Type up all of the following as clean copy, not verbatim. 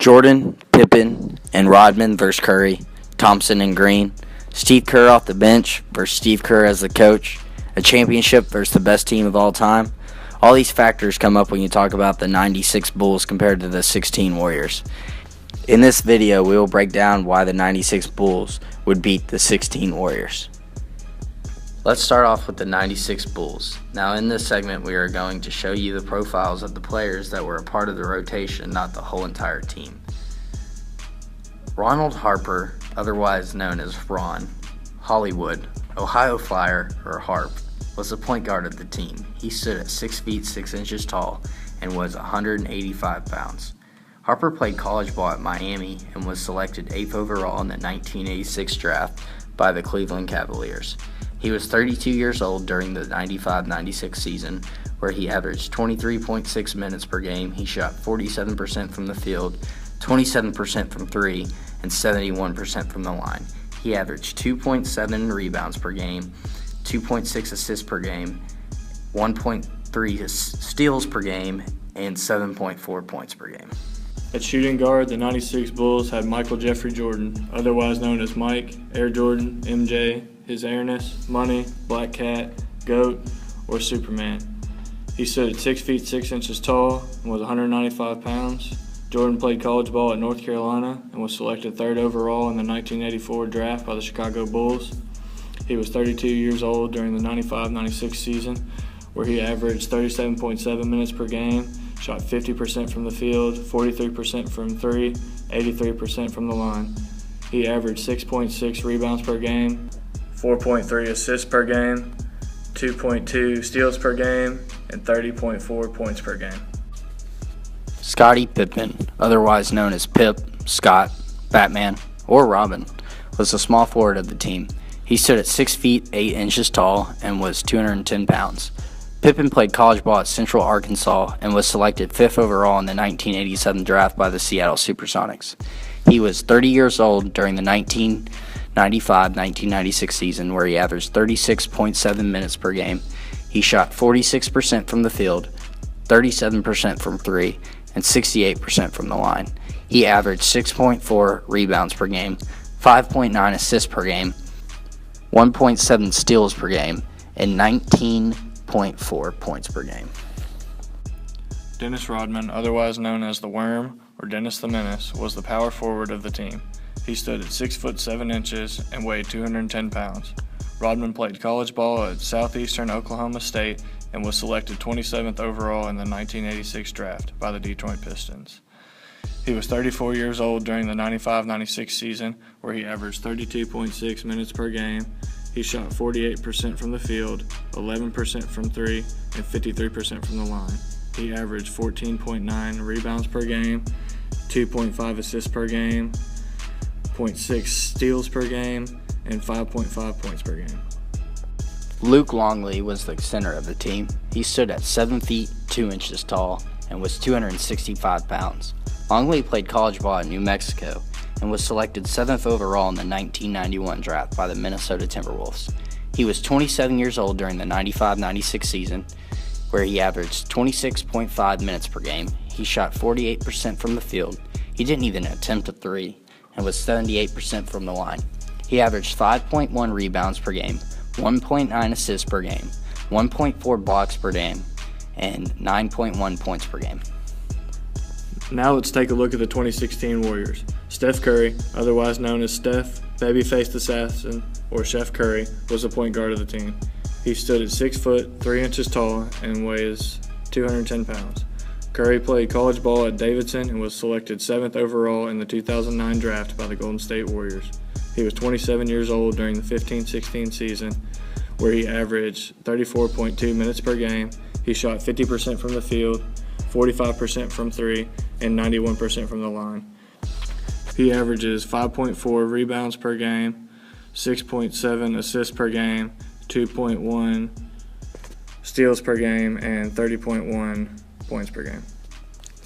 Jordan, Pippen, and Rodman versus Curry, Thompson and Green, Steve Kerr off the bench versus Steve Kerr as the coach, a championship versus the best team of all time. All these factors come up when you talk about the 96 Bulls compared to the 16 Warriors. In this video, we will break down why the 96 Bulls would beat the 16 Warriors. Let's start off with the 96 Bulls. Now in this segment, we are going to show you the profiles of the players that were a part of the rotation, not the whole entire team. Ronald Harper, otherwise known as Ron Hollywood, Ohio Flyer, or Harp, was the point guard of the team. He stood at 6 feet 6 inches tall and was 185 pounds. Harper played college ball at Miami and was selected 8th overall in the 1986 draft by the Cleveland Cavaliers. He was 32 years old during the 95-96 season, where he averaged 23.6 minutes per game. He shot 47% from the field, 27% from three, and 71% from the line. He averaged 2.7 rebounds per game, 2.6 assists per game, 1.3 steals per game, and 7.4 points per game. At shooting guard, the 96 Bulls had Michael Jeffrey Jordan, otherwise known as Mike, Air Jordan, MJ, His Airness, Money, Black Cat, Goat, or Superman. He stood at 6 feet 6 inches tall and was 195 pounds. Jordan played college ball at North Carolina and was selected 3rd overall in the 1984 draft by the Chicago Bulls. He was 32 years old during the 95-96 season, where he averaged 37.7 minutes per game, shot 50% from the field, 43% from three, 83% from the line. He averaged 6.6 rebounds per game, 4.3 assists per game, 2.2 steals per game, and 30.4 points per game. Scottie Pippen, otherwise known as Pip, Scott, Batman, or Robin, was the small forward of the team. He stood at 6 feet 8 inches tall and was 210 pounds. Pippen played college ball at Central Arkansas and was selected 5th overall in the 1987 draft by the Seattle Supersonics. He was 30 years old during the 1995-1996 season, where he averaged 36.7 minutes per game. He shot 46% from the field, 37% from three, and 68% from the line. He averaged 6.4 rebounds per game, 5.9 assists per game, 1.7 steals per game, and 19.4 points per game. Dennis Rodman, otherwise known as the Worm or Dennis the Menace, was the power forward of the team. He stood at 6 foot 7 inches and weighed 210 pounds. Rodman played college ball at Southeastern Oklahoma State and was selected 27th overall in the 1986 draft by the Detroit Pistons. He was 34 years old during the 95-96 season, where he averaged 32.6 minutes per game. He shot 48% from the field, 11% from three, and 53% from the line. He averaged 14.9 rebounds per game, 2.5 assists per game, 0.6 steals per game, and 5.5 points per game. Luke Longley was the center of the team. He stood at 7 feet 2 inches tall and was 265 pounds. Longley played college ball at New Mexico and was selected 7th overall in the 1991 draft by the Minnesota Timberwolves. He was 27 years old during the 95-96 season, where he averaged 26.5 minutes per game. He shot 48% from the field. He didn't even attempt a three and was 78% from the line. He averaged 5.1 rebounds per game, 1.9 assists per game, 1.4 blocks per game, and 9.1 points per game. Now let's take a look at the 2016 Warriors. Steph Curry, otherwise known as Steph, Babyface Assassin, or Chef Curry, was the point guard of the team. He stood at 6 foot 3 inches tall and weighs 210 pounds. Curry played college ball at Davidson and was selected 7th overall in the 2009 draft by the Golden State Warriors. He was 27 years old during the 15-16 season, where he averaged 34.2 minutes per game. He shot 50% from the field, 45% from three, and 91% from the line. He averages 5.4 rebounds per game, 6.7 assists per game, 2.1 steals per game, and 30.1 points per game.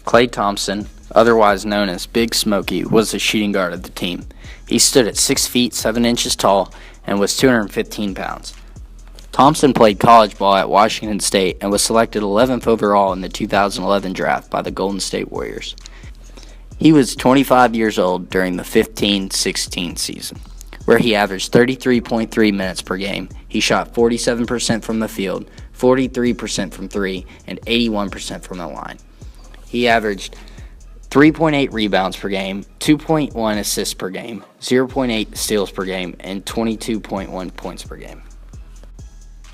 Klay Thompson, otherwise known as Big Smokey, was the shooting guard of the team. He stood at 6 feet 7 inches tall and was 215 pounds. Thompson played college ball at Washington State and was selected 11th overall in the 2011 draft by the Golden State Warriors. He was 25 years old during the 15-16 season, where he averaged 33.3 minutes per game. He shot 47% from the field, 43% from three, and 81% from the line. He averaged 3.8 rebounds per game, 2.1 assists per game, 0.8 steals per game, and 22.1 points per game.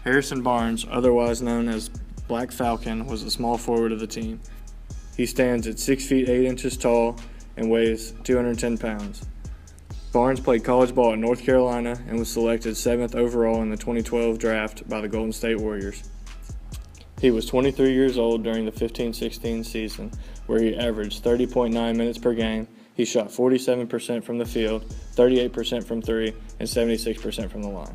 Harrison Barnes, otherwise known as Black Falcon, was the small forward of the team. He stands at 6 feet 8 inches tall and weighs 210 pounds. Barnes played college ball at North Carolina and was selected 7th overall in the 2012 draft by the Golden State Warriors. He was 23 years old during the 15-16 season, where he averaged 30.9 minutes per game. He shot 47% from the field, 38% from three, and 76% from the line.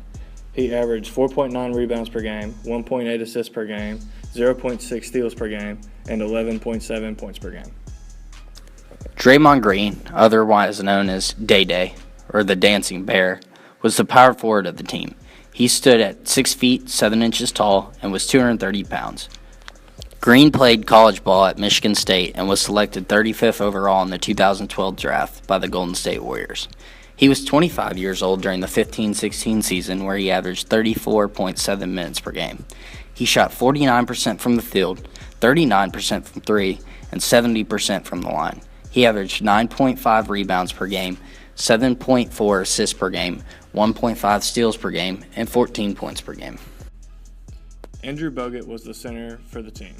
He averaged 4.9 rebounds per game, 1.8 assists per game, 0.6 steals per game, and 11.7 points per game. Draymond Green, otherwise known as Day-Day, or the Dancing Bear, was the power forward of the team. He stood at 6 feet 7 inches tall and was 230 pounds. Green played college ball at Michigan State and was selected 35th overall in the 2012 draft by the Golden State Warriors. He was 25 years old during the 15-16 season, where he averaged 34.7 minutes per game. He shot 49% from the field, 39% from three, and 70% from the line. He averaged 9.5 rebounds per game, 7.4 assists per game, 1.5 steals per game, and 14 points per game. Andrew Bogut was the center for the team.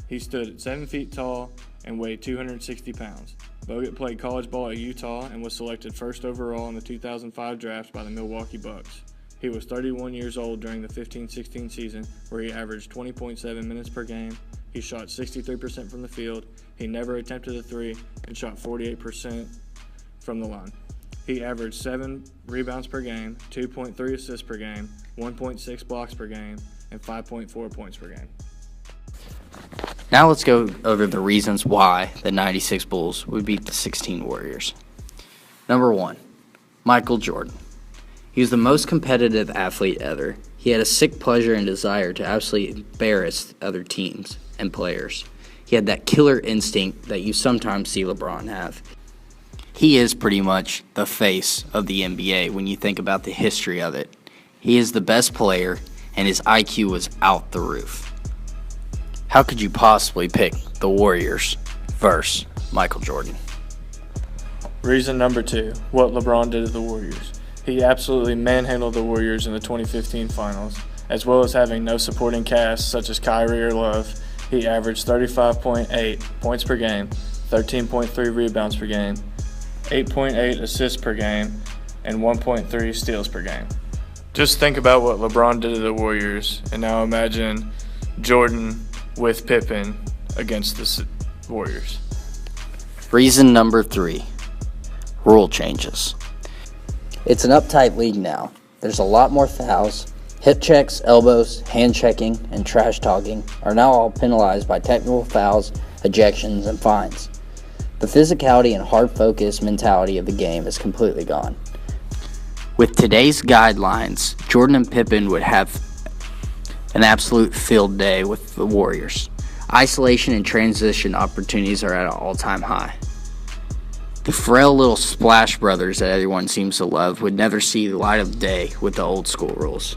He stood at 7 feet tall and weighed 260 pounds. Bogut played college ball at Utah and was selected 1st overall in the 2005 draft by the Milwaukee Bucks. He was 31 years old during the 15-16 season, where he averaged 20.7 minutes per game. He shot 63% from the field. He never attempted a three and shot 48% from the line. He averaged 7 rebounds per game, 2.3 assists per game, 1.6 blocks per game, and 5.4 points per game. Now let's go over the reasons why the 96 Bulls would beat the 16 Warriors. Number 1, Michael Jordan. He was the most competitive athlete ever. He had a sick pleasure and desire to absolutely embarrass other teams and players. He had that killer instinct that you sometimes see LeBron have. He is pretty much the face of the NBA when you think about the history of it. He is the best player, and his IQ was out the roof. How could you possibly pick the Warriors versus Michael Jordan? Reason number 2, what LeBron did to the Warriors. He absolutely manhandled the Warriors in the 2015 finals, as well as having no supporting cast such as Kyrie or Love. He averaged 35.8 points per game, 13.3 rebounds per game, 8.8 assists per game, and 1.3 steals per game. Just think about what LeBron did to the Warriors, and now imagine Jordan with Pippen against the Warriors. Reason number 3, rule changes. It's an uptight league now. There's a lot more fouls. Hip checks, elbows, hand checking, and trash talking are now all penalized by technical fouls, ejections, and fines. The physicality and hard-focused mentality of the game is completely gone. With today's guidelines, Jordan and Pippen would have an absolute field day with the Warriors. Isolation and transition opportunities are at an all-time high. The frail little Splash Brothers that everyone seems to love would never see the light of day with the old school rules.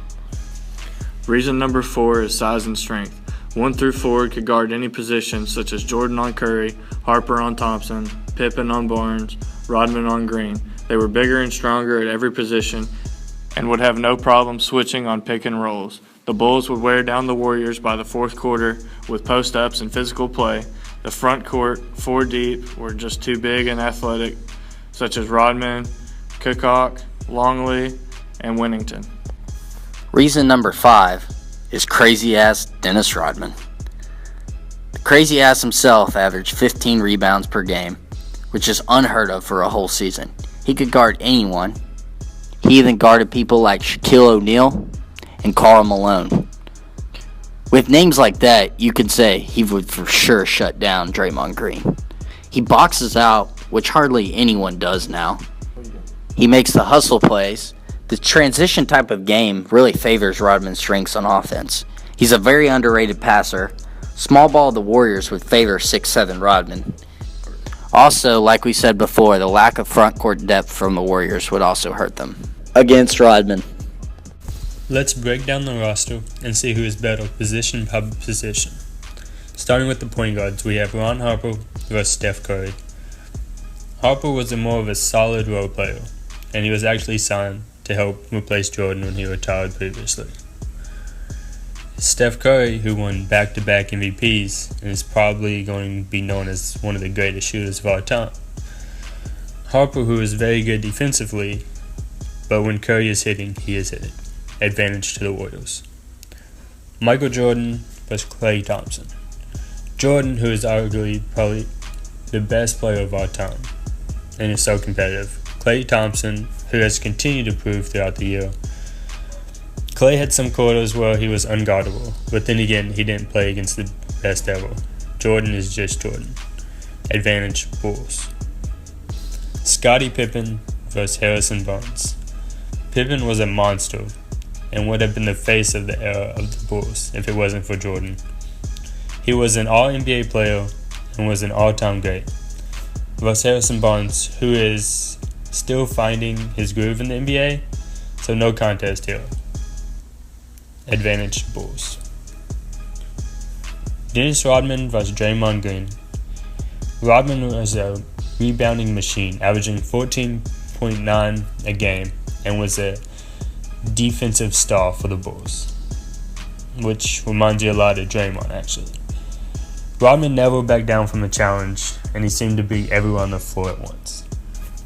Reason number 4 is size and strength. 1 through 4 could guard any position, such as Jordan on Curry, Harper on Thompson, Pippen on Barnes, Rodman on Green. They were bigger and stronger at every position and would have no problem switching on pick and rolls. The Bulls would wear down the Warriors by the 4th quarter with post-ups and physical play. The front court, 4 deep, were just too big and athletic, such as Rodman, Kukoc, Longley, and Winnington. Reason number 5 is crazy-ass Dennis Rodman. The crazy-ass himself averaged 15 rebounds per game, which is unheard of for a whole season. He could guard anyone. He even guarded people like Shaquille O'Neal and Karl Malone. With names like that, you could say he would for sure shut down Draymond Green. He boxes out, which hardly anyone does now. He makes the hustle plays. The transition type of game really favors Rodman's strengths on offense. He's a very underrated passer. Small ball of the Warriors would favor 6'7" Rodman. Also, like we said before, the lack of front court depth from the Warriors would also hurt them. Against Rodman. Let's break down the roster and see who is better position by position. Starting with the point guards, we have Ron Harper versus Steph Curry. Harper was more of a solid role player, and he was actually signed to help replace Jordan when he retired previously. Steph Curry, who won back-to-back MVPs and is probably going to be known as one of the greatest shooters of our time. Harper, who is very good defensively, but when Curry is hitting, he is hitting. Advantage to the Warriors. Michael Jordan versus Klay Thompson. Jordan, who is arguably probably the best player of our time and is so competitive. Klay Thompson, who has continued to prove throughout the year. Klay had some quarters where he was unguardable, but then again, he didn't play against the best ever. Jordan is just Jordan. Advantage Bulls. Scottie Pippen versus Harrison Barnes. Pippen was a monster and would have been the face of the era of the Bulls if it wasn't for Jordan. He was an All-NBA player and was an all-time great. Versus Harrison Barnes, who is still finding his groove in the NBA, so no contest here. Advantage Bulls. Dennis Rodman versus Draymond Green. Rodman was a rebounding machine, averaging 14.9 a game, and was a defensive star for the Bulls, which reminds you a lot of Draymond, actually. Rodman never backed down from a challenge, and he seemed to beat everyone on the floor at once.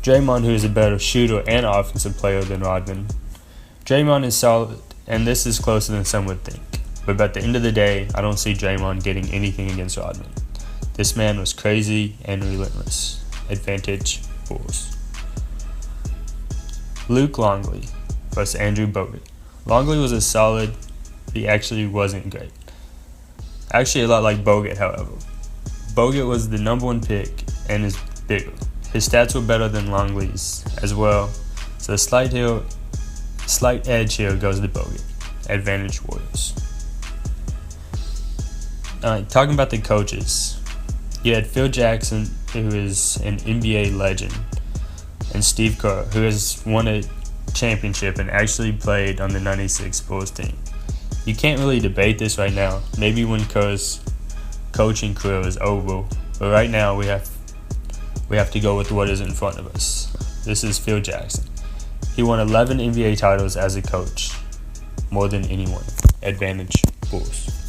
Draymond, who is a better shooter and offensive player than Rodman. Draymond is solid, and this is closer than some would think. But at the end of the day, I don't see Draymond getting anything against Rodman. This man was crazy and relentless. Advantage Bulls. Luke Longley versus Andrew Bogut. Longley was a solid, but he actually wasn't great. Actually a lot like Bogut, however. Bogut was the number one pick and is bigger. His stats were better than Longley's as well, so a slight edge here goes to Bogut. Advantage Warriors. Alright, talking about the coaches. You had Phil Jackson, who is an NBA legend, and Steve Kerr, who has won a championship and actually played on the 96 Bulls team. You can't really debate this right now. Maybe when Kerr's coaching career is over, but right now we have to go with what is in front of us. This is Phil Jackson. He won 11 NBA titles as a coach, more than anyone. Advantage Bulls.